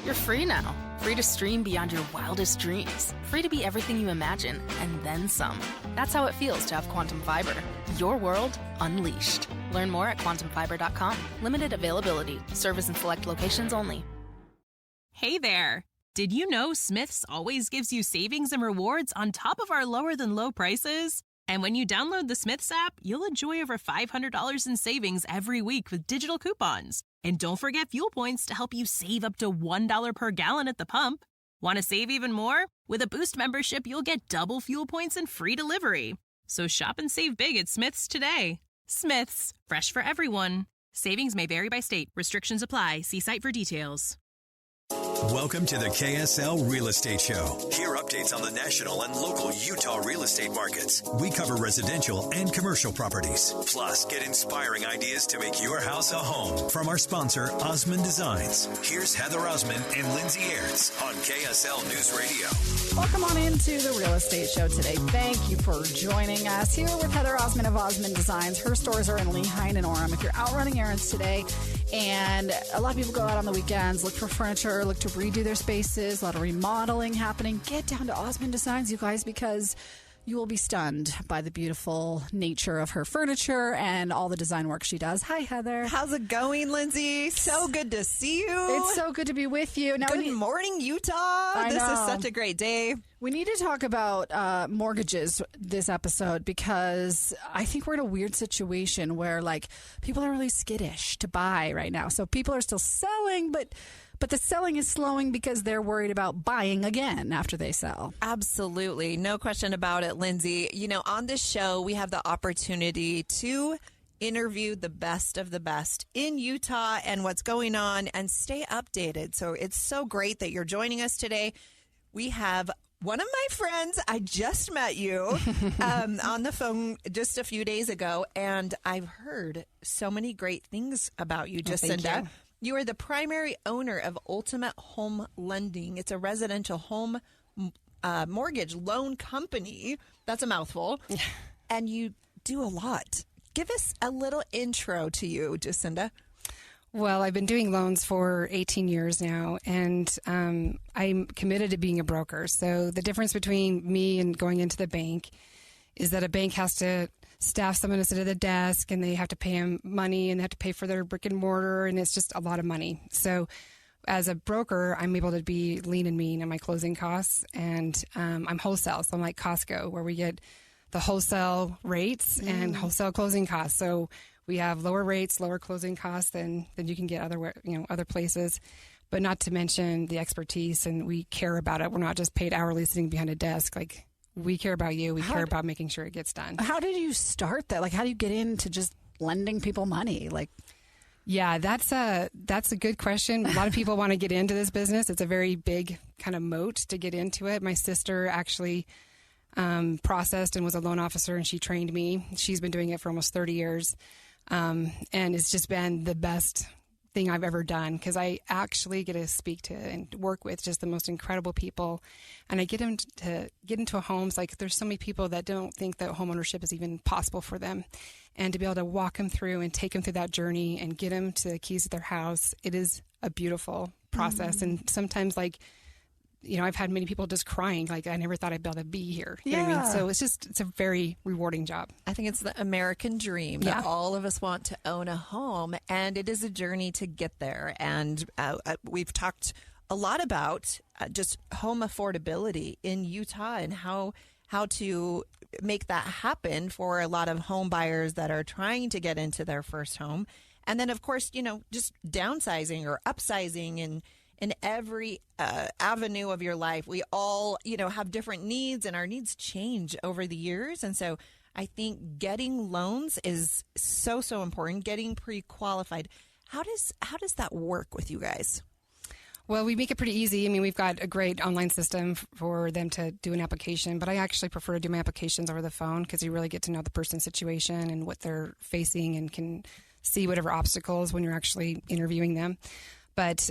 You're free now. Free to stream beyond your wildest dreams. Free to be everything you imagine, and then some. That's how it feels to have Quantum Fiber. Your world unleashed. Learn more at quantumfiber.com. Limited availability. Service in select locations only. Hey there. Did you know Smith's always gives you savings and rewards on top of our lower than low prices? And when you download the Smith's app, you'll enjoy over $500 in savings every week with digital coupons. And don't forget fuel points to help you save up to $1 per gallon at the pump. Want to save even more? With a Boost membership, you'll get double fuel points and free delivery. So shop and save big at Smith's today. Smith's, fresh for everyone. Savings may vary by state. Restrictions apply. See site for details. Welcome to the KSL Real Estate Show. Hear updates on the national and local Utah real estate markets. We cover residential and commercial properties. Plus, get inspiring ideas to make your house a home from our sponsor, Osmond Designs. Here's Heather Osmond and Lindsay Aerts on KSL News Radio. Welcome on into the Real Estate Show today. Thank you for joining us here with Heather Osmond of Osmond Designs. Her stores are in Lehi and Orem. If you're out running errands today, and a lot of people go out on the weekends, look for furniture, look to redo their spaces, a lot of remodeling happening, get down to Osmond Designs, you guys, because you will be stunned by the beautiful nature of her furniture and all the design work she does. Hi, Heather. How's it going, Lindsay? So good to see you. It's so good to be with you. Now, good morning, Utah. This is such a great day. We need to talk about mortgages this episode because I think we're in a weird situation where, like, people are really skittish to buy right now. So people are still selling, but the selling is slowing because they're worried about buying again after they sell. Absolutely. No question about it, Lindsay. You know, on this show, we have the opportunity to interview the best of the best in Utah and what's going on and stay updated. So it's so great that you're joining us today. We have one of my friends, I just met you on the phone just a few days ago, and I've heard so many great things about you, Jacinda. Thank you. You are the primary owner of Ultimate Home Lending. It's a residential home mortgage loan company. That's a mouthful. And you do a lot. Give us a little intro to you, Jacinda. Well, I've been doing loans for 18 years now, and I'm committed to being a broker. So the difference between me and going into the bank is that a bank has to staff someone to sit at the desk, and they have to pay them money, and they have to pay for their brick and mortar, and it's just a lot of money. So as a broker, I'm able to be lean and mean on my closing costs, and I'm wholesale. So I'm like Costco, where we get the wholesale rates and wholesale closing costs. So we have lower rates, lower closing costs than you can get other places. But not to mention the expertise, and we care about it. We're not just paid hourly sitting behind a desk. Like, we care about you. We care about making sure it gets done. How did you start that? Like, how do you get into just lending people money? Like, yeah, that's a good question. A lot of people want to get into this business. It's a very big kind of moat to get into it. My sister actually processed and was a loan officer, and she trained me. She's been doing it for almost 30 years. And it's just been the best thing I've ever done because I actually get to speak to and work with just the most incredible people. And I get them to get into homes. Like, there's so many people that don't think that homeownership is even possible for them. And to be able to walk them through and take them through that journey and get them to the keys to their house, it is a beautiful process. And sometimes, like, you know, I've had many people just crying, like, I never thought I'd be able to be here. You know what I mean? So it's a very rewarding job. I think it's the American dream that all of us want to own a home, and it is a journey to get there. And we've talked a lot about just home affordability in Utah and how to make that happen for a lot of home buyers that are trying to get into their first home. And then, of course, you know, just downsizing or upsizing and in every avenue of your life. We all, you know, have different needs, and our needs change over the years. And so I think getting loans is so important, getting pre-qualified. How does that work with you guys? Well, we make it pretty easy. I mean, we've got a great online system for them to do an application, but I actually prefer to do my applications over the phone because you really get to know the person's situation and what they're facing and can see whatever obstacles when you're actually interviewing them. But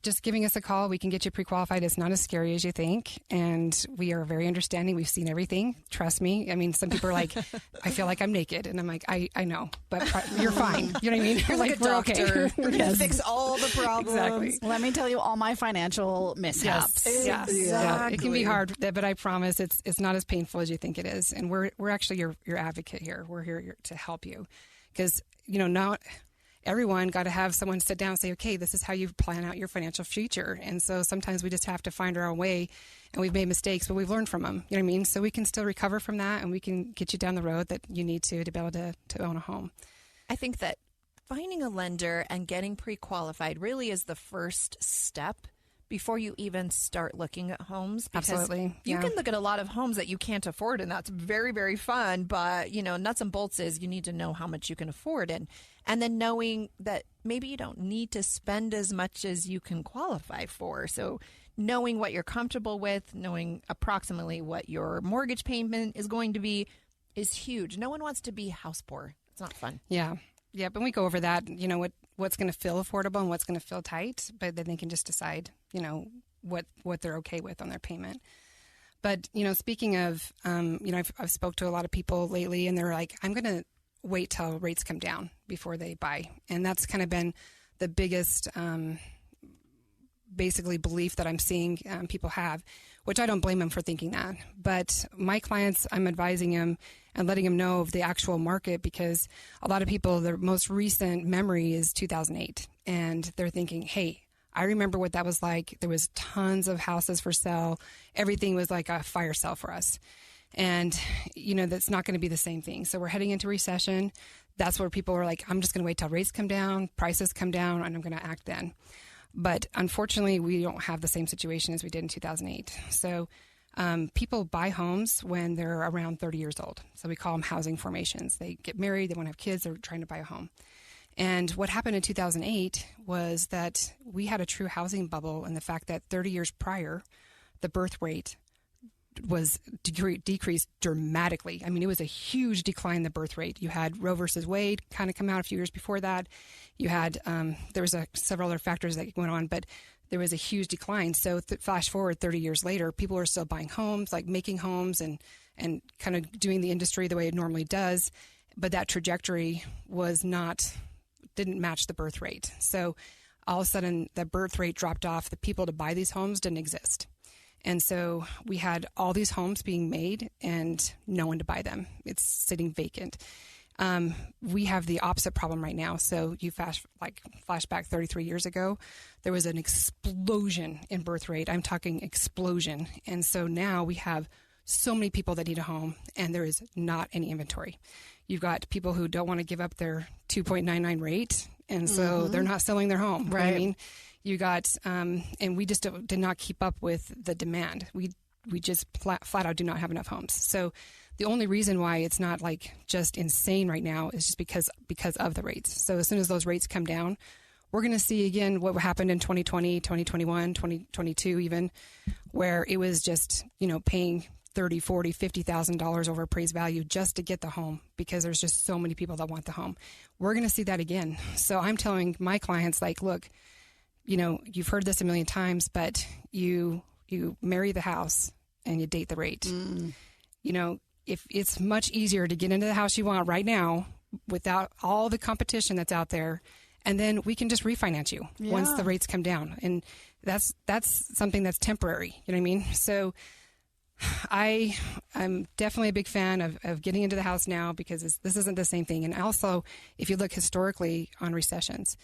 just giving us a call, we can get you pre-qualified. It's not as scary as you think. And we are very understanding. We've seen everything. Trust me. I mean, some people are like, I feel like I'm naked. And I'm like, I know, but you're fine. You know what I mean? You're like a we're doctor. okay. We're going to fix all the problems. Exactly. Let me tell you all my financial mishaps. Yes. Exactly. Yeah. It can be hard, but I promise it's not as painful as you think it is. And we're actually your advocate here. We're here to help you because, not everyone got to have someone sit down and say, okay, this is how you plan out your financial future. And so sometimes we just have to find our own way, and we've made mistakes, but we've learned from them. You know what I mean? So we can still recover from that, and we can get you down the road that you need to be able to own a home. I think that finding a lender and getting pre-qualified really is the first step before you even start looking at homes. Because Absolutely. You Yeah. can look at a lot of homes that you can't afford, and that's very, very fun. But, nuts and bolts is you need to know how much you can afford. And then knowing that maybe you don't need to spend as much as you can qualify for. So knowing what you're comfortable with, knowing approximately what your mortgage payment is going to be is huge. No one wants to be house poor. It's not fun. Yeah. Yeah. But we go over that, what's going to feel affordable and what's going to feel tight, but then they can just decide, what they're okay with on their payment. But, speaking of, I've spoke to a lot of people lately, and they're like, I'm going to wait till rates come down before they buy. And that's kind of been the biggest, basically belief that I'm seeing people have, which I don't blame them for thinking that. But my clients, I'm advising them and letting them know of the actual market, because a lot of people, their most recent memory is 2008. And they're thinking, hey, I remember what that was like. There was tons of houses for sale. Everything was like a fire sale for us. And, that's not going to be the same thing. So we're heading into recession. That's where people are like, I'm just going to wait till rates come down, prices come down, and I'm going to act then. But unfortunately, we don't have the same situation as we did in 2008. So people buy homes when they're around 30 years old. So we call them housing formations. They get married, they want to have kids, they're trying to buy a home. And what happened in 2008 was that we had a true housing bubble, and the fact that 30 years prior, the birth rate was decreased dramatically. I mean, it was a huge decline in the birth rate. You had Roe versus Wade kind of come out a few years before that. You had, there was several other factors that went on, but there was a huge decline. So flash forward 30 years later, people are still buying homes, like making homes and kind of doing the industry the way it normally does. But that trajectory didn't match the birth rate. So all of a sudden the birth rate dropped off. The people to buy these homes didn't exist. And so we had all these homes being made and no one to buy them. It's sitting vacant. We have the opposite problem right now. So you flash back 33 years ago, there was an explosion in birth rate. I'm talking explosion. And so now we have so many people that need a home, and there is not any inventory. You've got people who don't want to give up their 2.99 rate, and so they're not selling their home. Right. You know what I mean? You got, and we just did not keep up with the demand. We just flat out do not have enough homes. So the only reason why it's not like just insane right now is just because of the rates. So as soon as those rates come down, we're going to see again what happened in 2020, 2021, 2022 even, where it was just, paying $30,000, $40,000, $50,000 over appraised value just to get the home, because there's just so many people that want the home. We're going to see that again. So I'm telling my clients, like, look, you've heard this a million times, but you marry the house and you date the rate. If it's much easier to get into the house you want right now without all the competition that's out there, and then we can just refinance you once the rates come down. And that's something that's temporary. You know what I mean? So I'm definitely a big fan of getting into the house now, because this isn't the same thing. And also, if you look historically on recessions,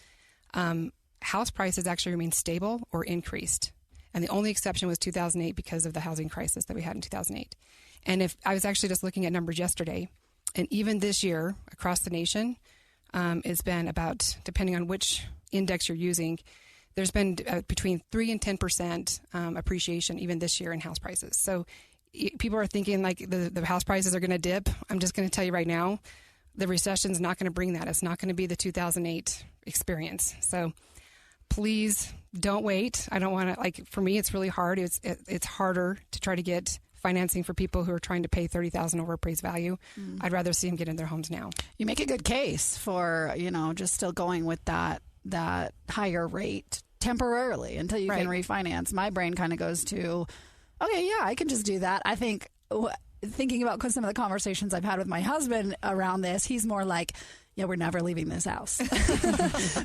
house prices actually remain stable or increased. And the only exception was 2008 because of the housing crisis that we had in 2008. And if I was actually just looking at numbers yesterday, and even this year across the nation, it's been about, depending on which index you're using, there's been between 3 and 10% appreciation even this year in house prices. So people are thinking like the house prices are going to dip. I'm just going to tell you right now, the recession's not going to bring that. It's not going to be the 2008 experience. So please don't wait. I don't want to, for me, it's really hard. It's harder to try to get financing for people who are trying to pay $30,000 over appraised value. I'd rather see them get in their homes now. You make a good case for, just still going with that higher rate temporarily until you can refinance. My brain kind of goes to, okay, yeah, I can just do that. I think thinking about some of the conversations I've had with my husband around this, he's more like, yeah, we're never leaving this house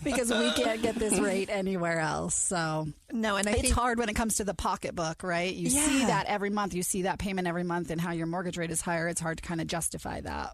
because we can't get this rate anywhere else. So no, and it's hard when it comes to the pocketbook, right? You see that every month. You see that payment every month, and how your mortgage rate is higher. It's hard to kind of justify that.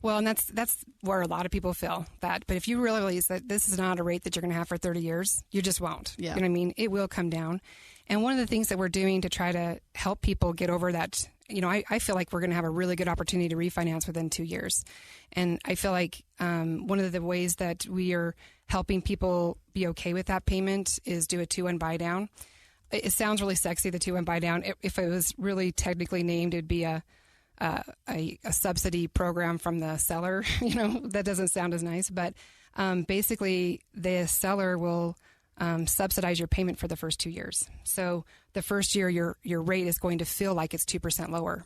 Well, and that's where a lot of people feel that. But if you realize that this is not a rate that you're going to have for 30 years, you just won't. Yeah. You know what I mean? It will come down. And one of the things that we're doing to try to help people get over that, I feel like we're going to have a really good opportunity to refinance within 2 years. And I feel like one of the ways that we are helping people be okay with that payment is do a 2-1 buy down. It sounds really sexy, the 2-1 buy down. If it was really technically named, it'd be a subsidy program from the seller. That doesn't sound as nice, but basically the seller will subsidize your payment for the first 2 years. So the first year, your rate is going to feel like it's 2% lower,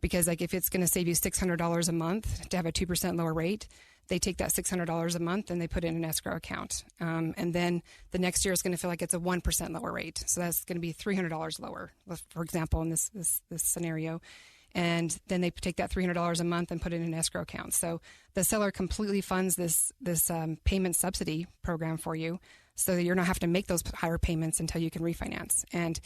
because like if it's going to save you $600 a month to have a 2% lower rate, they take that $600 a month and they put it in an escrow account. And then the next year is going to feel like it's a 1% lower rate. So that's going to be $300 lower, for example, in this scenario. And then they take that $300 a month and put it in an escrow account. So the seller completely funds this payment subsidy program for you, so that you're not having to make those higher payments until you can refinance. And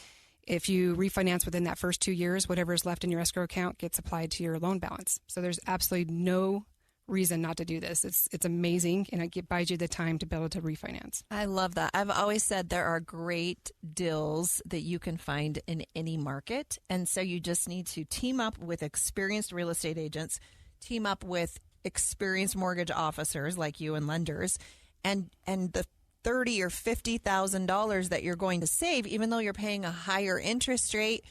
if you refinance within that first 2 years, whatever is left in your escrow account gets applied to your loan balance. So there's absolutely no reason not to do this. It's amazing, and it buys you the time to be able to refinance. I love that. I've always said there are great deals that you can find in any market. And so you just need to team up with experienced real estate agents, team up with experienced mortgage officers like you and lenders, and the $30,000 or $50,000 that you're going to save, even though you're paying a higher interest rate,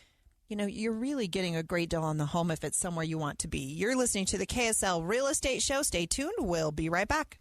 you're really getting a great deal on the home if it's somewhere you want to be. You're listening to the KSL Real Estate Show. Stay tuned. We'll be right back.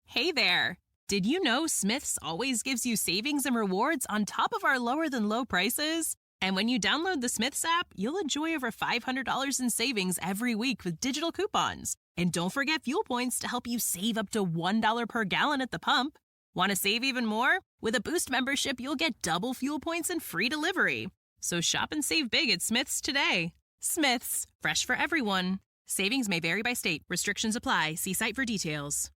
Hey there. Did you know Smith's always gives you savings and rewards on top of our lower than low prices? And when you download the Smith's app, you'll enjoy over $500 in savings every week with digital coupons. And don't forget fuel points to help you save up to $1 per gallon at the pump. Want to save even more? With a Boost membership, you'll get double fuel points and free delivery. So shop and save big at Smith's today. Smith's, fresh for everyone. Savings may vary by state. Restrictions apply. See site for details.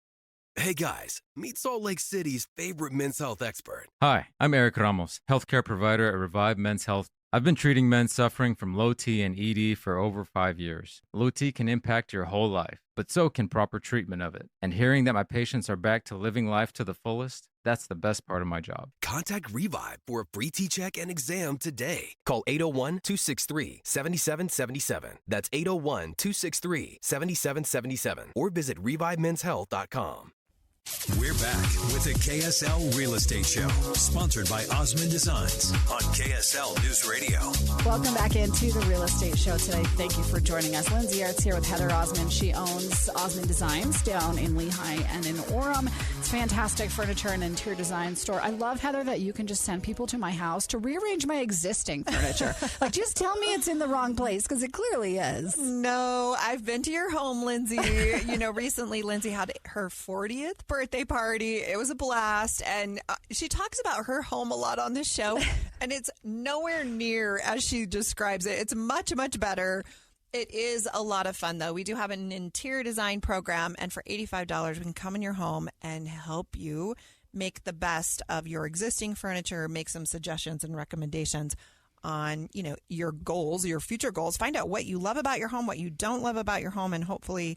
Hey guys, meet Salt Lake City's favorite men's health expert. Hi, I'm Eric Ramos, healthcare provider at Revive Men's Health. I've been treating men suffering from low T and ED for over 5 years. Low T can impact your whole life, but so can proper treatment of it. And hearing that my patients are back to living life to the fullest, that's the best part of my job. Contact Revive for a free T-check and exam today. Call 801-263-7777. That's 801-263-7777. Or visit ReviveMen'sHealth.com. We're back with the KSL Real Estate Show, sponsored by Osmond Designs on KSL News Radio. Welcome back into the Real Estate Show today. Thank you for joining us. Lindsay Aerts here with Heather Osmond. She owns Osmond Designs down in Lehigh and in Orem. It's fantastic furniture and interior design store. I love, Heather, that you can just send people to my house to rearrange my existing furniture. Just tell me it's in the wrong place, because it clearly is. No, I've been to your home, Lindsay. Recently Lindsay had her 40th birthday party. It was a blast, and she talks about her home a lot on this show, and it's nowhere near as she describes it. It's much, much better. It is a lot of fun, though. We do have an interior design program, and for $85, we can come in your home and help you make the best of your existing furniture, make some suggestions and recommendations on, your goals, your future goals. Find out what you love about your home, what you don't love about your home, and hopefully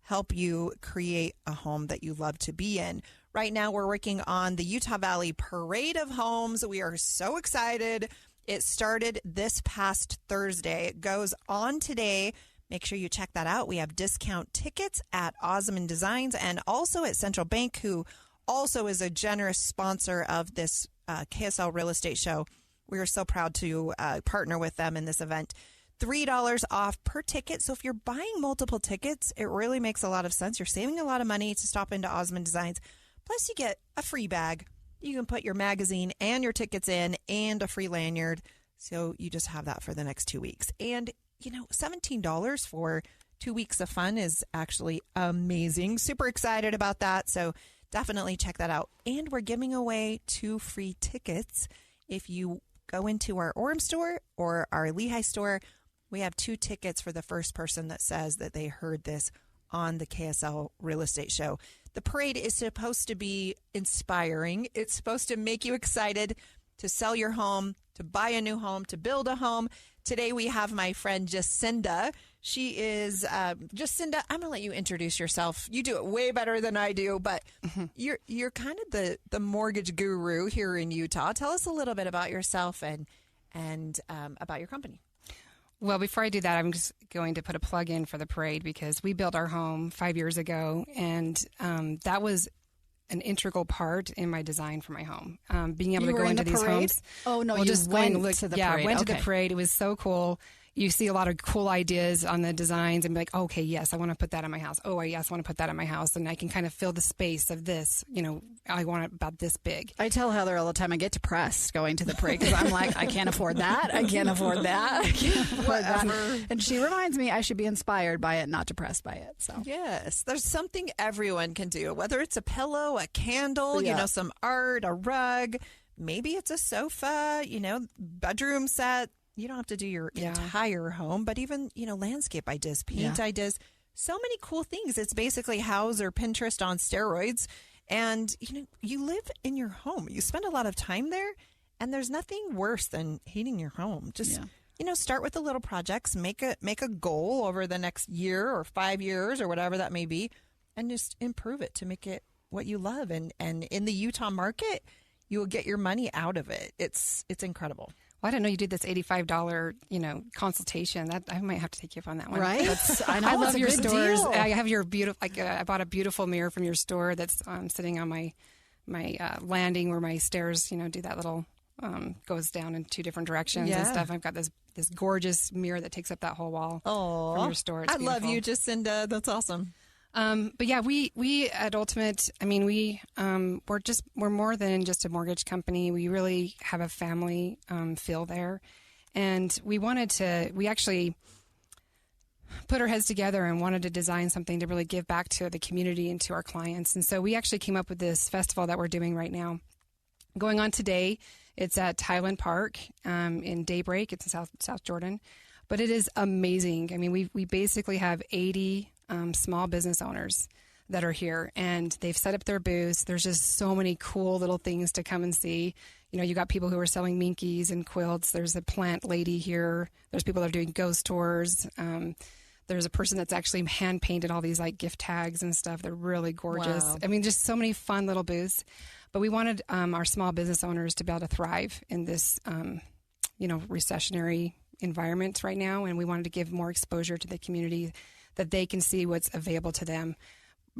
help you create a home that you love to be in. Right now, we're working on the Utah Valley Parade of Homes. We are so excited. It started this past Thursday. It goes on today. Make sure you check that out. We have discount tickets at Osmond Designs and also at Central Bank, who also is a generous sponsor of this KSL Real Estate Show. We are so proud to partner with them in this event. $3 off per ticket. So if you're buying multiple tickets, it really makes a lot of sense. You're saving a lot of money to stop into Osmond Designs. Plus, you get a free bag. You can put your magazine and your tickets in and a free lanyard. So you just have that for the next 2 weeks. And, $17 for 2 weeks of fun is actually amazing. Super excited about that. So definitely check that out. And we're giving away 2 free tickets. If you go into our Orem store or our Lehigh store, we have 2 tickets for the first person that says that they heard this on the KSL Real Estate Show. The parade is supposed to be inspiring. It's supposed to make you excited to sell your home, to buy a new home, to build a home. Today we have my friend Jacinda. She is Jacinda. I'm gonna let you introduce yourself. You do it way better than I do, but you're kind of the mortgage guru here in Utah. Tell us a little bit about yourself and about your company. Well, before I do that, I'm just going to put a plug in for the parade because we built our home 5 years ago, and that was an integral part in my design for my home. Being able to go into these homes. Oh, no, well, you just went going, to the yeah, parade. I went to Okay. the parade. It was so cool. You see a lot of cool ideas on the designs and be like, okay, yes, I want to put that in my house. Oh, yes, I want to put that in my house. And I can kind of fill the space of this, I want it about this big. I tell Heather all the time I get depressed going to the parade because I'm like, I can't afford that. I can't afford that. I can't afford that. And she reminds me I should be inspired by it, not depressed by it. So Yes, there's something everyone can do, whether it's a pillow, a candle, some art, a rug, maybe it's a sofa, bedroom set. You don't have to do your entire home, but even, landscape ideas, paint ideas, so many cool things. It's basically House or Pinterest on steroids. And, you live in your home. You spend a lot of time there, and there's nothing worse than hating your home. Just, start with the little projects, make a goal over the next year or 5 years or whatever that may be, and just improve it to make it what you love. And in the Utah market, you will get your money out of it. It's incredible. Well, I didn't know you did this $85, consultation. That I might have to take you up on that one. Right? I know. I love it's a your good stores. deal. I have your beautiful. I bought a beautiful mirror from your store that's sitting on my landing where my stairs, do that little goes down in 2 different directions and stuff. I've got this gorgeous mirror that takes up that whole wall from your store. It's I love beautiful. you, Jacinda. That's awesome. But yeah, we at Ultimate, we're more than just a mortgage company. We really have a family feel there. And we actually put our heads together and wanted to design something to really give back to the community and to our clients. And so we actually came up with this festival that we're doing right now. Going on today, it's at Highland Park in Daybreak. It's in South Jordan. But it is amazing. I mean, we basically have 80 small business owners that are here, and they've set up their booths. There's just so many cool little things to come and see. You got people who are selling minkies and quilts. There's a plant lady here. There's people that are doing ghost tours. There's a person that's actually hand painted all these like gift tags and stuff. They're really gorgeous. Wow. I mean, just so many fun little booths. But we wanted our small business owners to be able to thrive in this, recessionary environment right now. And we wanted to give more exposure to the community that they can see what's available to them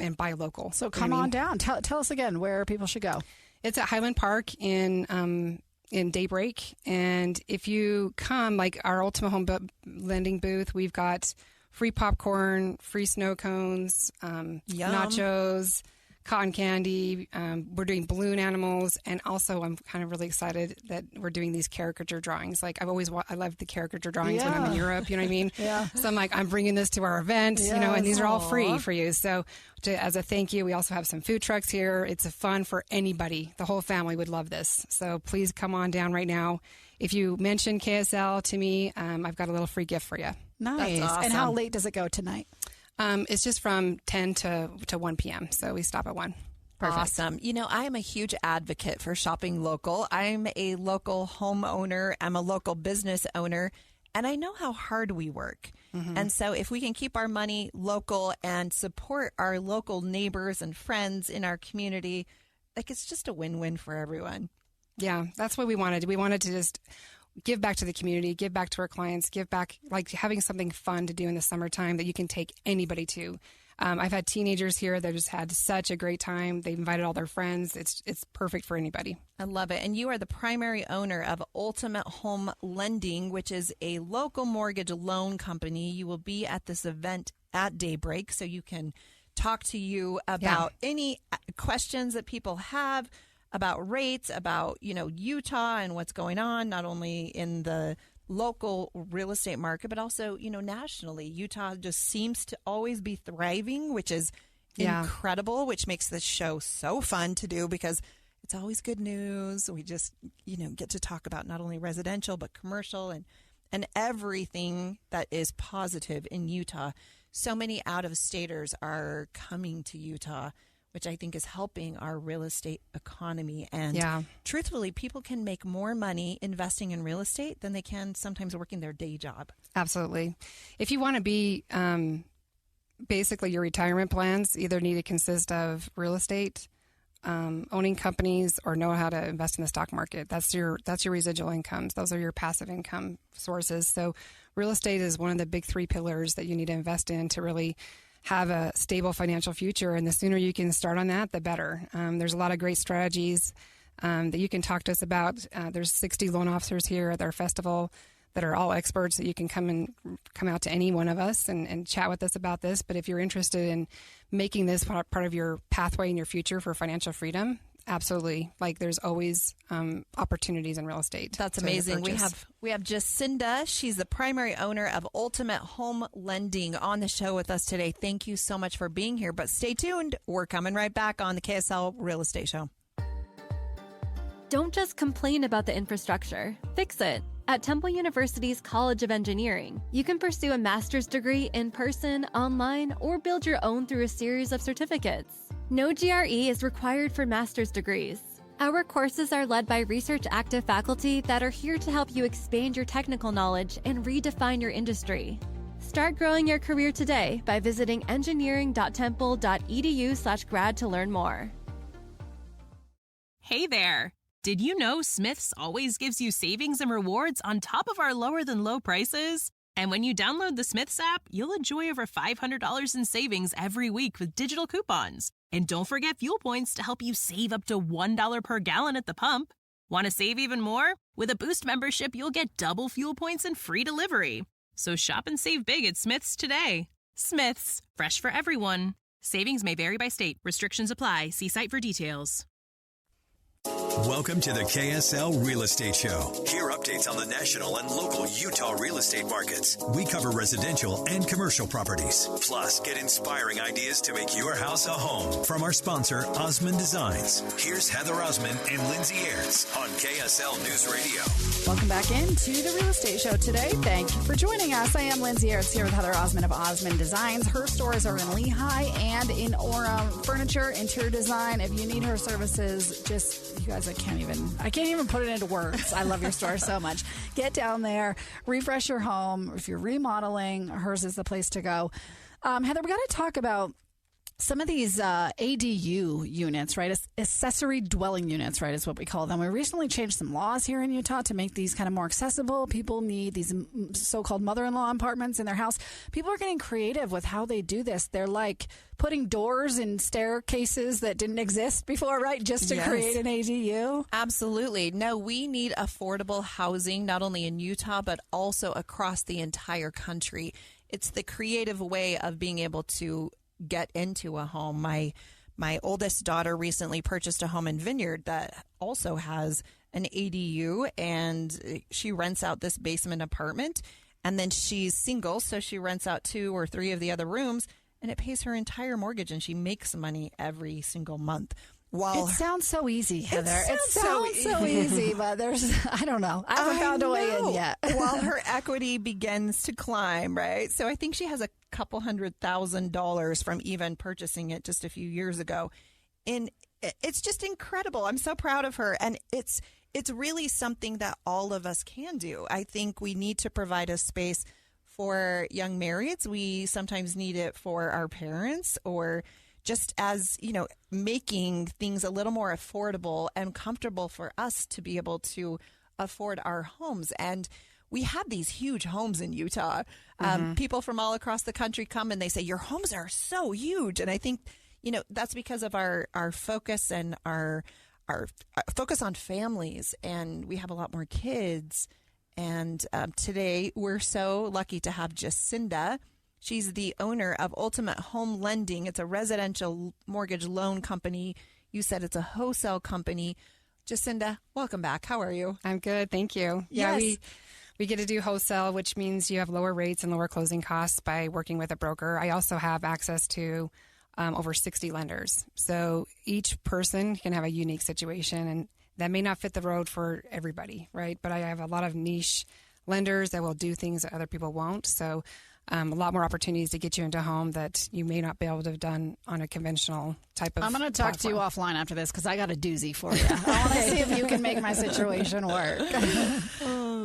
and buy local. So come on down. Tell us again where people should go. It's at Highland Park in Daybreak. And if you come, like our Ultima Home Lending booth, we've got free popcorn, free snow cones, nachos, cotton candy. We're doing balloon animals. And also I'm kind of really excited that we're doing these caricature drawings. Like I love the caricature drawings when I'm in Europe, you know what I mean? Yeah. So I'm like, I'm bringing this to our event, and these are all free for you. So as a thank you, we also have some food trucks here. It's fun for anybody. The whole family would love this. So please come on down right now. If you mention KSL to me, I've got a little free gift for you. Nice. That's awesome. And how late does it go tonight? It's just from 10 to 1 p.m. So we stop at 1. Perfect. Awesome. I am a huge advocate for shopping local. I'm a local homeowner. I'm a local business owner. And I know how hard we work. Mm-hmm. And so if we can keep our money local and support our local neighbors and friends in our community, it's just a win-win for everyone. Yeah, that's what we wanted. We wanted to just give back to the community, give back to our clients, give back, like having something fun to do in the summertime that you can take anybody to. I've had teenagers here that just had such a great time. They invited all their friends. It's perfect for anybody. I love it. And you are the primary owner of Ultimate Home Lending, which is a local mortgage loan company. You will be at this event at Daybreak, so you can talk to you about any questions that people have about rates, about, Utah and what's going on, not only in the local real estate market, but also, nationally. Utah just seems to always be thriving, which is incredible, which makes this show so fun to do because it's always good news. We just, get to talk about not only residential, but commercial and everything that is positive in Utah. So many out-of-staters are coming to Utah, which I think is helping our real estate economy. And truthfully, people can make more money investing in real estate than they can sometimes working their day job. Absolutely. If you want to be, basically your retirement plans either need to consist of real estate, owning companies, or know how to invest in the stock market. That's your residual incomes. Those are your passive income sources. So real estate is one of the big 3 pillars that you need to invest in to really have a stable financial future. And the sooner you can start on that, the better. There's a lot of great strategies that you can talk to us about. There's 60 loan officers here at our festival that are all experts that you can come out to any one of us and chat with us about this. But if you're interested in making this part of your pathway in your future for financial freedom, absolutely. Like there's always opportunities in real estate. That's amazing. We have Jacinda. She's the primary owner of Ultimate Home Lending on the show with us today. Thank you so much for being here. But stay tuned. We're coming right back on the KSL Real Estate Show. Don't just complain about the infrastructure. Fix it. At Temple University's College of Engineering, you can pursue a master's degree in person, online, or build your own through a series of certificates. No GRE is required for master's degrees. Our courses are led by research-active faculty that are here to help you expand your technical knowledge and redefine your industry. Start growing your career today by visiting engineering.temple.edu/grad to learn more. Hey there! Did you know Smith's always gives you savings and rewards on top of our lower than low prices? And when you download the Smith's app, you'll enjoy over $500 in savings every week with digital coupons. And don't forget fuel points to help you save up to $1 per gallon at the pump. Want to save even more? With a Boost membership, you'll get double fuel points and free delivery. So shop and save big at Smith's today. Smith's, fresh for everyone. Savings may vary by state. Restrictions apply. See site for details. Welcome to the KSL Real Estate Show. Hear updates on the national and local Utah real estate markets. We cover residential and commercial properties. Plus, get inspiring ideas to make your house a home from our sponsor, Osmond Designs. Here's Heather Osmond and Lindsay Aerts on KSL News Radio. Welcome back into the Real Estate Show today. Thank you for joining us. I am Lindsay Aerts here with Heather Osmond of Osmond Designs. Her stores are in Lehigh and in Orem. Furniture, interior design. If you need her services, you guys, I can't even put it into words. I love your store so much. Get down there, refresh your home. If you're remodeling, hers is the place to go. Heather, we got to talk about some of these ADU units, right? Accessory Dwelling Units, right, is what we call them. We recently changed some laws here in Utah to make these kind of more accessible. People need these so-called mother-in-law apartments in their house. People are getting creative with how they do this. They're like putting doors in staircases that didn't exist before, right, just to create an ADU. Absolutely. No, we need affordable housing, not only in Utah, but also across the entire country. It's the creative way of being able to get into a home. My oldest daughter recently purchased a home in Vineyard that also has an ADU, and she rents out this basement apartment, and then she's single, so she rents out 2 or 3 of the other rooms, and it pays her entire mortgage, and she makes money every single month. It sounds so easy, Heather. It sounds so easy, but I don't know. I haven't found a way in yet. While her equity begins to climb, right? So I think she has a couple $100,000 from even purchasing it just a few years ago. And it's just incredible. I'm so proud of her. And it's really something that all of us can do. I think we need to provide a space for young marrieds. We sometimes need it for our parents, or just as, making things a little more affordable and comfortable for us to be able to afford our homes. And we have these huge homes in Utah. People from all across the country come and they say, your homes are so huge. And I think, that's because of our focus and our focus on families. And we have a lot more kids. And today we're so lucky to have Jacinda. She's the owner of Ultimate Home Lending. It's a residential mortgage loan company. You said it's a wholesale company. Jacinda, welcome back. How are you? I'm good. Thank you. Yes. Yeah, we get to do wholesale, which means you have lower rates and lower closing costs by working with a broker. I also have access to over 60 lenders. So each person can have a unique situation, and that may not fit the road for everybody, right? But I have a lot of niche lenders that will do things that other people won't. So a lot more opportunities to get you into a home that you may not be able to have done on a conventional type of I'm going to talk to you offline after this because I got a doozy for you. I want to see if you can make my situation work.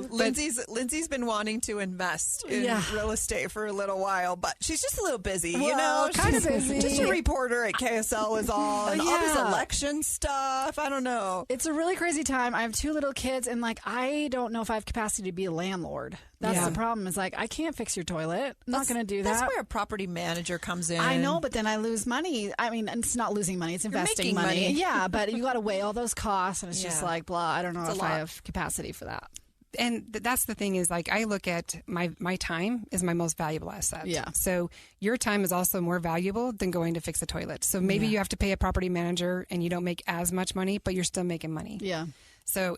Lindsay's been wanting to invest in real estate for a little while, but she's just a little busy, kind of busy. Just a reporter at KSL is all, and all this election stuff. I don't know. It's a really crazy time. I have 2 little kids, and I don't know if I have capacity to be a landlord. That's the problem. Is I can't fix your toilet. I'm not going to do that. That's where a property manager comes in. I know, but then I lose money. I mean, it's not losing money. It's investing money. Yeah, but you got to weigh all those costs, and it's just blah. I don't know if I have capacity for that. And that's the thing is I look at my time is my most valuable asset. Yeah. So your time is also more valuable than going to fix the toilet. So maybe you have to pay a property manager and you don't make as much money, but you're still making money. Yeah. So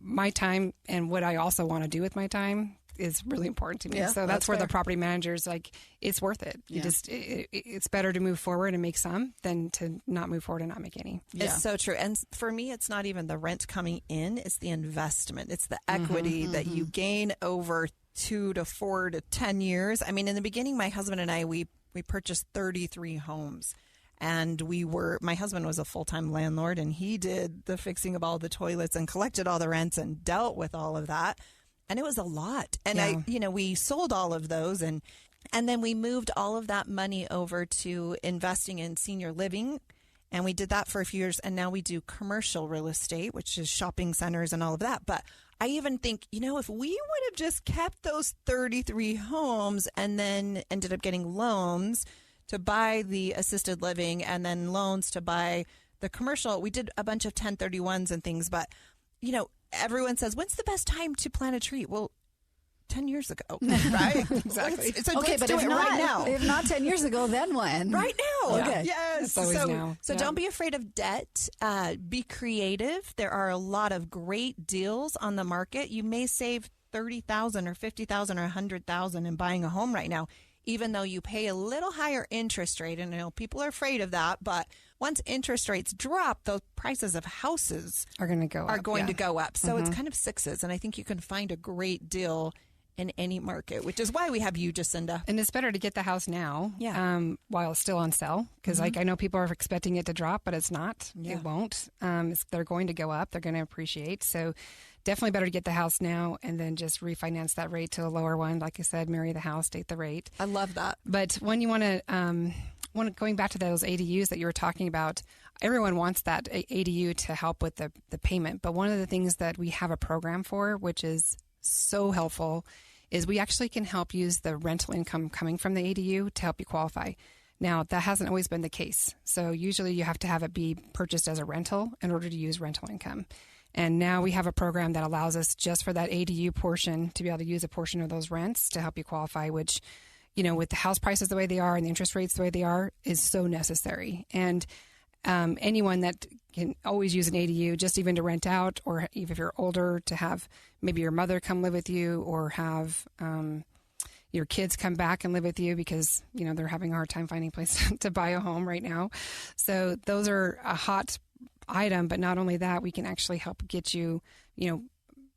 my time and what I also want to do with my time is really important to me. So that's where the property manager's it's worth it. You it's better to move forward and make some than to not move forward and not make any. It's so true. And for me, it's not even the rent coming in, it's the investment. It's the equity that you gain over 2 to 4 to 10 years. I mean, in the beginning, my husband and I, we purchased 33 homes. And my husband was a full-time landlord, and he did the fixing of all the toilets and collected all the rents and dealt with all of that. And it was a lot. And we sold all of those and then we moved all of that money over to investing in senior living. And we did that for a few years. And now we do commercial real estate, which is shopping centers and all of that. But I even think, if we would have just kept those 33 homes and then ended up getting loans to buy the assisted living and then loans to buy the commercial, we did a bunch of 1031s and things. But, everyone says, when's the best time to plant a tree? Well, 10 years ago, right? Exactly. Okay, but if not, right now. If not 10 years ago, then when? Right now. Okay. Yes. It's always now. So don't be afraid of debt. Be creative. There are a lot of great deals on the market. You may save $30,000 or $50,000 or $100,000 in buying a home right now, even though you pay a little higher interest rate. And I know people are afraid of that, but once interest rates drop, those prices of houses are going to go up. So it's kind of sixes. And I think you can find a great deal in any market, which is why we have you, Jacinda. And it's better to get the house now while it's still on sale. Because I know people are expecting it to drop, but it's not. Yeah. It won't. They're going to go up. They're going to appreciate. So definitely better to get the house now and then just refinance that rate to a lower one. Like I said, marry the house, date the rate. I love that. But when you want to, going back to those ADUs that you were talking about, everyone wants that ADU to help with the payment. But one of the things that we have a program for, which is so helpful, is we actually can help use the rental income coming from the ADU to help you qualify. Now, that hasn't always been the case. So usually you have to have it be purchased as a rental in order to use rental income. And now we have a program that allows us just for that ADU portion to be able to use a portion of those rents to help you qualify, which, with the house prices the way they are and the interest rates the way they are, is so necessary. And anyone that can always use an ADU, just even to rent out, or even if you're older, to have maybe your mother come live with you, or have your kids come back and live with you because, they're having a hard time finding a place to buy a home right now. So those are a hot item, but not only that, we can actually help get you,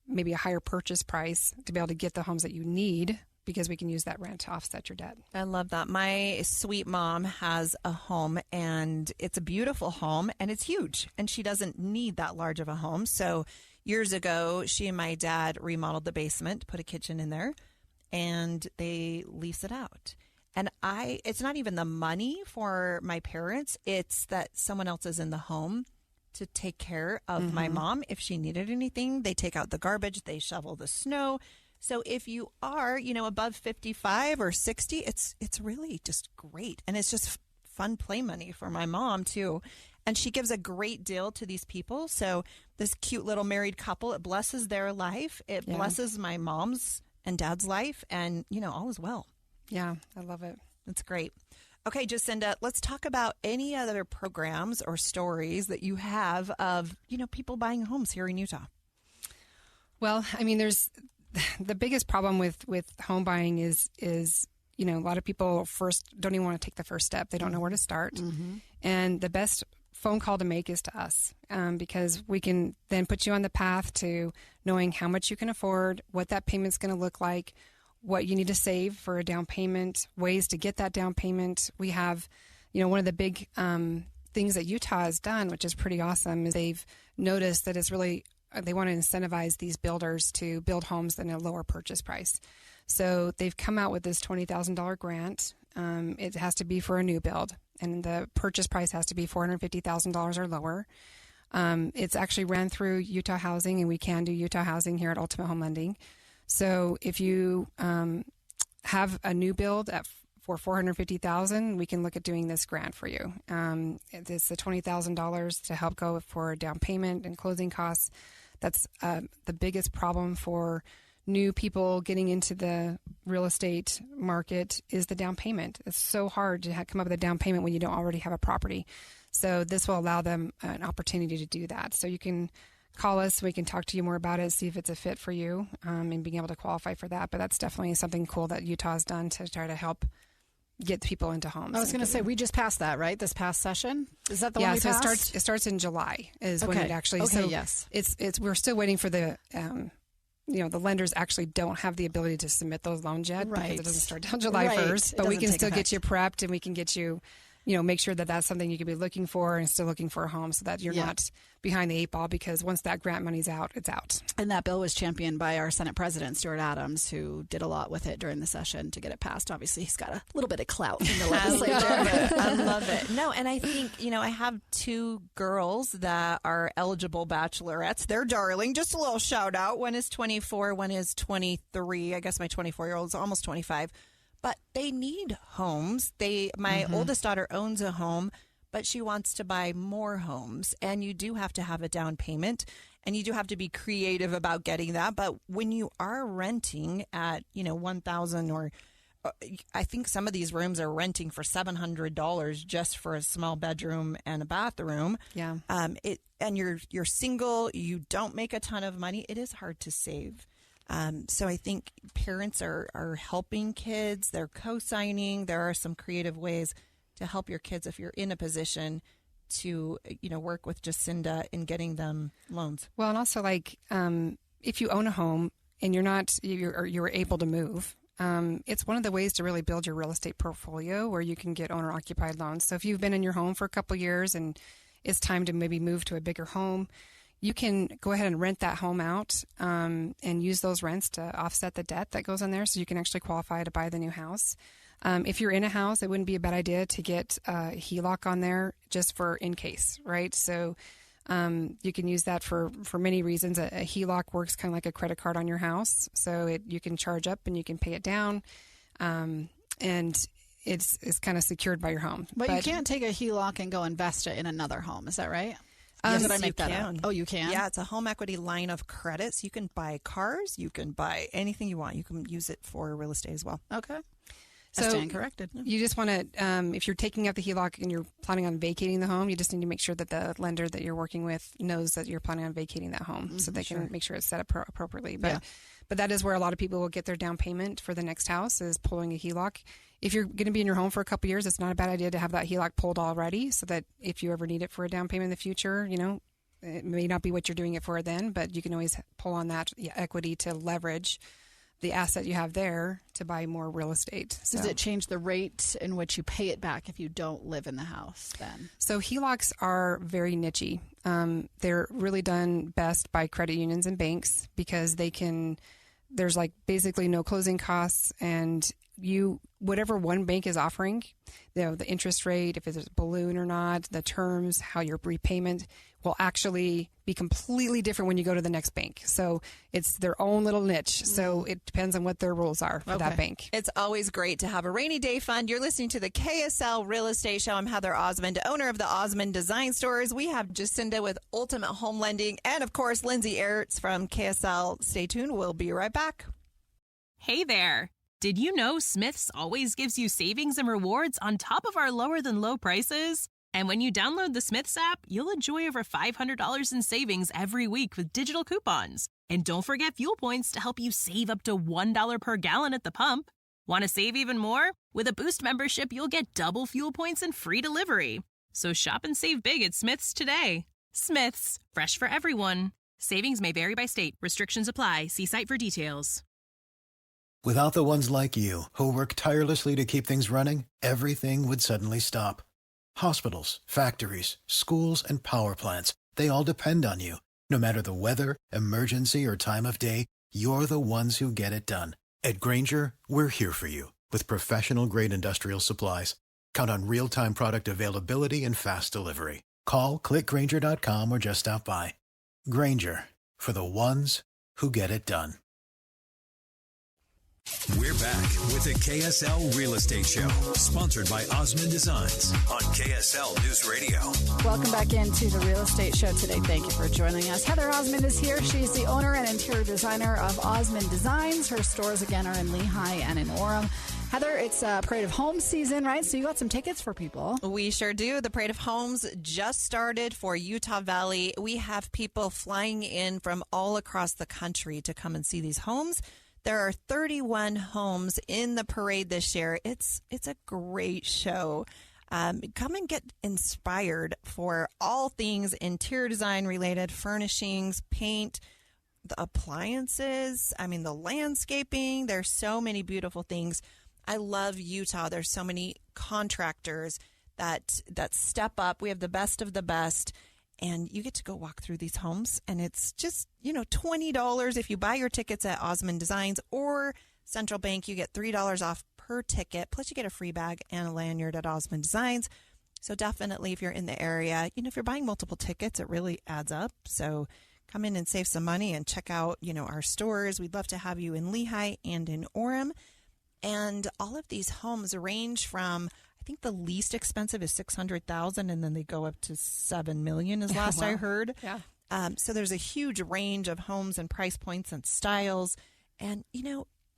maybe a higher purchase price to be able to get the homes that you need, because we can use that rent to offset your debt. I love that. My sweet mom has a home, and it's a beautiful home, and it's huge, and she doesn't need that large of a home. So years ago, she and my dad remodeled the basement, put a kitchen in there, and they lease it out. And it's not even the money for my parents. It's that someone else is in the home to take care of my mom. If she needed anything, they take out the garbage, they shovel the snow. So if you are, above 55 or 60, it's really just great. And it's just fun play money for my mom, too. And she gives a great deal to these people. So this cute little married couple, it blesses their life. It blesses my mom's and dad's life. And, all is well. Yeah, I love it. That's great. Okay, Jacinda, let's talk about any other programs or stories that you have of, people buying homes here in Utah. Well, I mean, there's the biggest problem with home buying is a lot of people first don't even want to take the first step. They don't know where to start. And the best phone call to make is to us, because we can then put you on the path to knowing how much you can afford, what that payment's going to look like, what you need to save for a down payment, ways to get that down payment. We have, one of the big things that Utah has done, which is pretty awesome, is they've noticed that it's really, they want to incentivize these builders to build homes at a lower purchase price. So they've come out with this $20,000 grant. It has to be for a new build, and the purchase price has to be $450,000 or lower. It's actually ran through Utah Housing, and we can do Utah Housing here at Ultimate Home Lending. So if you have a new build for $450,000, we can look at doing this grant for you. It's the $20,000 to help go for down payment and closing costs. That's the biggest problem for new people getting into the real estate market is the down payment. It's so hard to come up with a down payment when you don't already have a property. So this will allow them an opportunity to do that. So you can call us. We can talk to you more about it, see if it's a fit for you, and being able to qualify for that. But that's definitely something cool that Utah has done to try to help get people into homes. I was going to say, we just passed that, right? This past session? Is that the one we passed? Yeah, it starts in July is when it actually. Okay, so yes. It's we're still waiting for the. The lenders actually don't have the ability to submit those loans yet because it doesn't start till July 1st. But we can still get you prepped, and we can get you, make sure that that's something you could be looking for and still looking for a home so that you're not behind the eight ball, because once that grant money's out, it's out. And that bill was championed by our Senate President, Stuart Adams, who did a lot with it during the session to get it passed. Obviously, he's got a little bit of clout in the legislature. I love it. No, and I think, I have two girls that are eligible bachelorettes. They're darling. Just a little shout out. One is 24, one is 23. I guess my 24-year-old is almost 25. But they need homes. My oldest daughter owns a home, but she wants to buy more homes. And you do have to have a down payment, and you do have to be creative about getting that. But when you are renting at, $1,000, or I think some of these rooms are renting for $700 just for a small bedroom and a bathroom. Yeah. And you're single, you don't make a ton of money. It is hard to save. So I think parents are helping kids. They're co-signing. There are some creative ways to help your kids if you're in a position to, work with Jacinda in getting them loans. Well, and also if you own a home and you're able to move, it's one of the ways to really build your real estate portfolio where you can get owner-occupied loans. So if you've been in your home for a couple of years and it's time to maybe move to a bigger home, you can go ahead and rent that home out and use those rents to offset the debt that goes on there, so you can actually qualify to buy the new house. If you're in a house, it wouldn't be a bad idea to get a HELOC on there just for in case, right? So you can use that for many reasons. A HELOC works kind of like a credit card on your house, so you can charge up and you can pay it down, and it's kind of secured by your home. But you can't take a HELOC and go invest it in another home. Is that right? Yes, did I make that up? Oh, you can? Yeah, it's a home equity line of credit. So you can buy cars, you can buy anything you want. You can use it for real estate as well. Okay. So I stand corrected. You just want to, if you're taking out the HELOC and you're planning on vacating the home, you just need to make sure that the lender that you're working with knows that you're planning on vacating that home, so they can make sure it's set up appropriately. But that is where a lot of people will get their down payment for the next house, is pulling a HELOC. If you're going to be in your home for a couple of years, it's not a bad idea to have that HELOC pulled already, so that if you ever need it for a down payment in the future, it may not be what you're doing it for then, but you can always pull on that equity to leverage the asset you have there to buy more real estate. So. Does it change the rate in which you pay it back if you don't live in the house then? So HELOCs are very niche-y. They're really done best by credit unions and banks because there's basically no closing costs, and whatever one bank is offering, the interest rate, if it's a balloon or not, the terms, how your repayment will actually be completely different when you go to the next bank. So it's their own little niche. So it depends on what their rules are for that bank. It's always great to have a rainy day fund. You're listening to the KSL Real Estate Show. I'm Heather Osmond, owner of the Osmond Design Stores. We have Jacinda with Ultimate Home Lending, and of course, Lindsay Aerts from KSL. Stay tuned. We'll be right back. Hey there. Did you know Smith's always gives you savings and rewards on top of our lower than low prices? And when you download the Smith's app, you'll enjoy over $500 in savings every week with digital coupons. And don't forget fuel points to help you save up to $1 per gallon at the pump. Want to save even more? With a Boost membership, you'll get double fuel points and free delivery. So shop and save big at Smith's today. Smith's, fresh for everyone. Savings may vary by state. Restrictions apply. See site for details. Without the ones like you, who work tirelessly to keep things running, everything would suddenly stop. Hospitals, factories, schools, and power plants, they all depend on you. No matter the weather, emergency, or time of day, you're the ones who get it done. At Grainger, we're here for you with professional-grade industrial supplies. Count on real-time product availability and fast delivery. Call, clickgrainger.com, or just stop by. Grainger, for the ones who get it done. We're back with the KSL Real Estate Show, sponsored by Osmond Designs on KSL News Radio. Welcome back into the Real Estate Show today. Thank you for joining us. Heather Osmond is here. She's the owner and interior designer of Osmond Designs. Her stores, again, are in Lehigh and in Orem. Heather, it's Parade of Homes season, right? So you got some tickets for people. We sure do. The Parade of Homes just started for Utah Valley. We have people flying in from all across the country to come and see these homes. There are 31 homes in the parade this year. It's a great show. Come and get inspired for all things interior design related, furnishings, paint, the appliances, the landscaping. There's so many beautiful things. I love Utah. There's so many contractors that step up. We have the best of the best. And you get to go walk through these homes, and it's just, $20 if you buy your tickets at Osmond Designs or Central Bank. You get $3 off per ticket, plus you get a free bag and a lanyard at Osmond Designs. So definitely, if you're in the area, if you're buying multiple tickets, it really adds up. So come in and save some money and check out, our stores. We'd love to have you in Lehigh and in Orem. And all of these homes range from, I think the least expensive is $600,000, and then they go up to $7 million, is last I heard. Yeah. So there's a huge range of homes and price points and styles. And,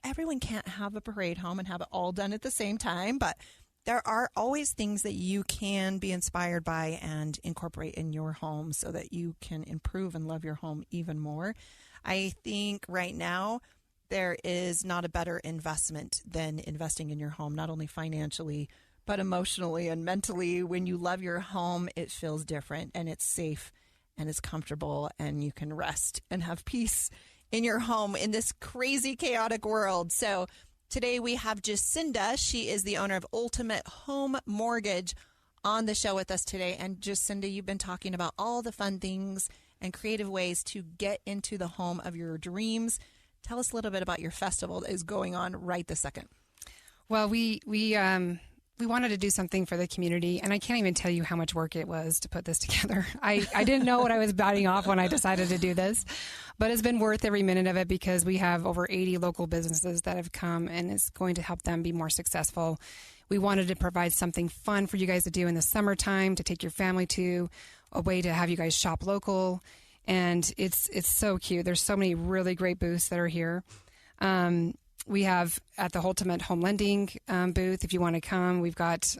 everyone can't have a parade home and have it all done at the same time, but there are always things that you can be inspired by and incorporate in your home so that you can improve and love your home even more. I think right now there is not a better investment than investing in your home, not only financially, but emotionally and mentally. When you love your home, it feels different, and it's safe and it's comfortable, and you can rest and have peace in your home in this crazy, chaotic world. So today we have Jacinda. She is the owner of Ultimate Home Mortgage on the show with us today. And Jacinda, you've been talking about all the fun things and creative ways to get into the home of your dreams. Tell us a little bit about your festival that is going on right this second. Well, we wanted to do something for the community, and I can't even tell you how much work it was to put this together. I didn't know what I was biting off when I decided to do this, but it's been worth every minute of it because we have over 80 local businesses that have come, and it's going to help them be more successful. We wanted to provide something fun for you guys to do in the summertime, to take your family to, a way to have you guys shop local, and it's so cute. There's so many really great booths that are here. We have at the Ultimate Home Lending booth, if you want to come, we've got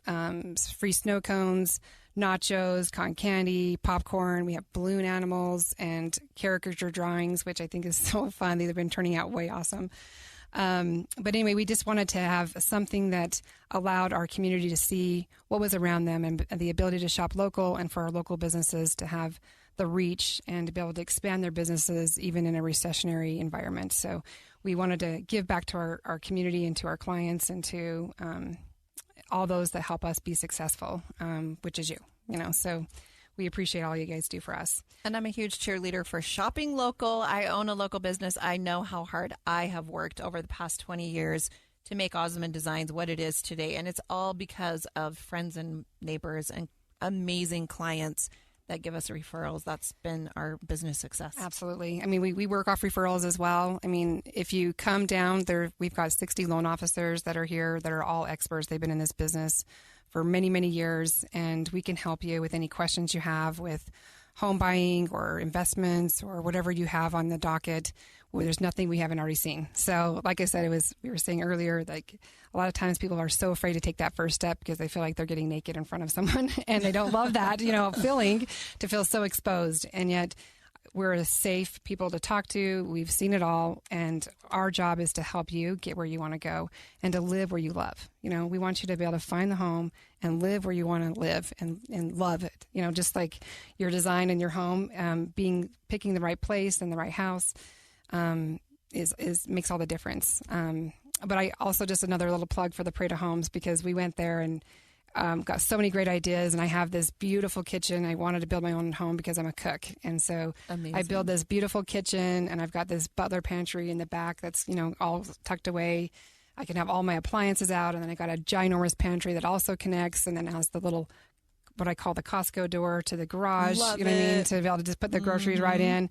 free snow cones, nachos, cotton candy, popcorn. We have balloon animals and caricature drawings, which I think is so fun. They've been turning out way awesome. But anyway, we just wanted to have something that allowed our community to see what was around them and the ability to shop local, and for our local businesses to have the reach and to be able to expand their businesses even in a recessionary environment. So we wanted to give back to our community and to our clients and to all those that help us be successful, which is you. So we appreciate all you guys do for us. And I'm a huge cheerleader for shopping local. I own a local business. I know how hard I have worked over the past 20 years to make Osmond Designs what it is today. And it's all because of friends and neighbors and amazing clients that give us referrals. That's been our business success. Absolutely. We work off referrals as well. If you come down there, we've got 60 loan officers that are here that are all experts. They've been in this business for many, many years, and we can help you with any questions you have with home buying or investments or whatever you have on the docket. Where there's nothing we haven't already seen. So like I said, we were saying earlier, like a lot of times people are so afraid to take that first step because they feel like they're getting naked in front of someone and they don't love that, feeling to feel so exposed. And yet we're safe people to talk to. We've seen it all, and our job is to help you get where you want to go and to live where you love. We want you to be able to find the home and live where you want to live and love it. Just like your design in your home, picking the right place and the right house is makes all the difference. But I also, just another little plug for the Prada Homes, because we went there and got so many great ideas, and I have this beautiful kitchen. I wanted to build my own home because I'm a cook, and so I build this beautiful kitchen, and I've got this butler pantry in the back that's all tucked away. I can have all my appliances out, and then I got a ginormous pantry that also connects, and then has the little, what I call the Costco door to the garage. Love what I mean, it. to be able to just put the groceries right in.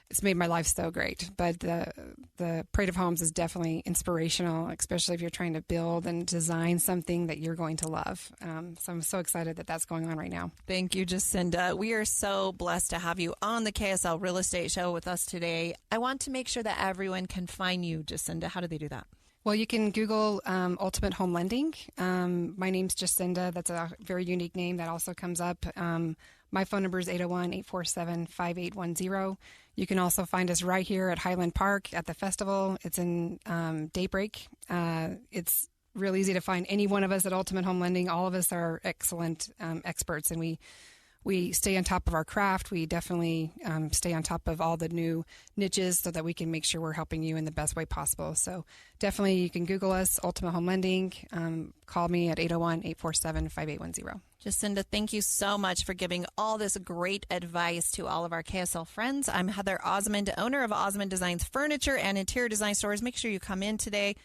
It's made my life so great. But the Parade of Homes is definitely inspirational, especially if you're trying to build and design something that you're going to love. So I'm so excited that that's going on right now. Thank you, Jacinda. We are so blessed to have you on the KSL Real Estate Show with us today. I want to make sure that everyone can find you, Jacinda. How do they do that? Well, you can Google Ultimate Home Lending. My name's Jacinda. That's a very unique name that also comes up. My phone number is 801-847-5810. You can also find us right here at Highland Park at the festival. It's in Daybreak. It's real easy to find any one of us at Ultimate Home Lending. All of us are excellent experts, and we stay on top of our craft. We definitely stay on top of all the new niches so that we can make sure we're helping you in the best way possible. So definitely you can Google us, Ultimate Home Lending. Call me at 801-847-5810. Jacinda, thank you so much for giving all this great advice to all of our KSL friends. I'm Heather Osmond, owner of Osmond Design's furniture and interior design stores. Make sure you come in today.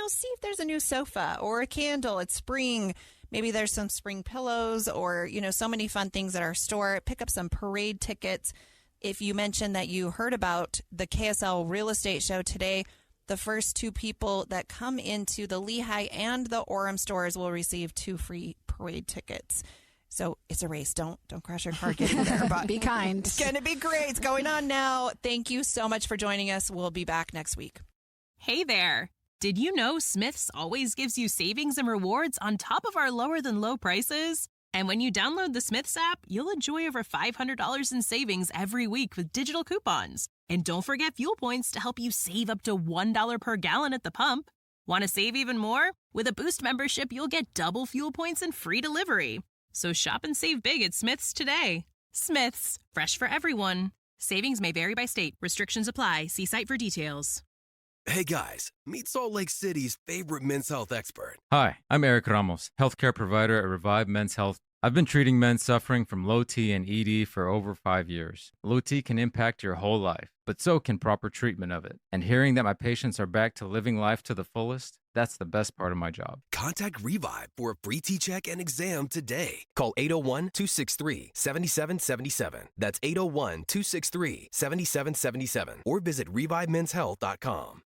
See if there's a new sofa or a candle. It's spring. Maybe there's some spring pillows or, so many fun things at our store. Pick up some parade tickets. If you mentioned that you heard about the KSL Real Estate Show today, the first 2 people that come into the Lehigh and the Orem stores will receive 2 free parade tickets. So it's a race. Don't crash your car getting there. But be kind. It's going to be great. It's going on now. Thank you so much for joining us. We'll be back next week. Hey there. Did you know Smith's always gives you savings and rewards on top of our lower than low prices? And when you download the Smith's app, you'll enjoy over $500 in savings every week with digital coupons. And don't forget fuel points to help you save up to $1 per gallon at the pump. Want to save even more? With a Boost membership, you'll get double fuel points and free delivery. So shop and save big at Smith's today. Smith's, fresh for everyone. Savings may vary by state. Restrictions apply. See site for details. Hey guys, meet Salt Lake City's favorite men's health expert. Hi, I'm Eric Ramos, healthcare provider at Revive Men's Health. I've been treating men suffering from low T and ED for over 5 years. Low T can impact your whole life, but so can proper treatment of it. And hearing that my patients are back to living life to the fullest, that's the best part of my job. Contact Revive for a free T-check and exam today. Call 801-263-7777. That's 801-263-7777. Or visit ReviveMen'sHealth.com.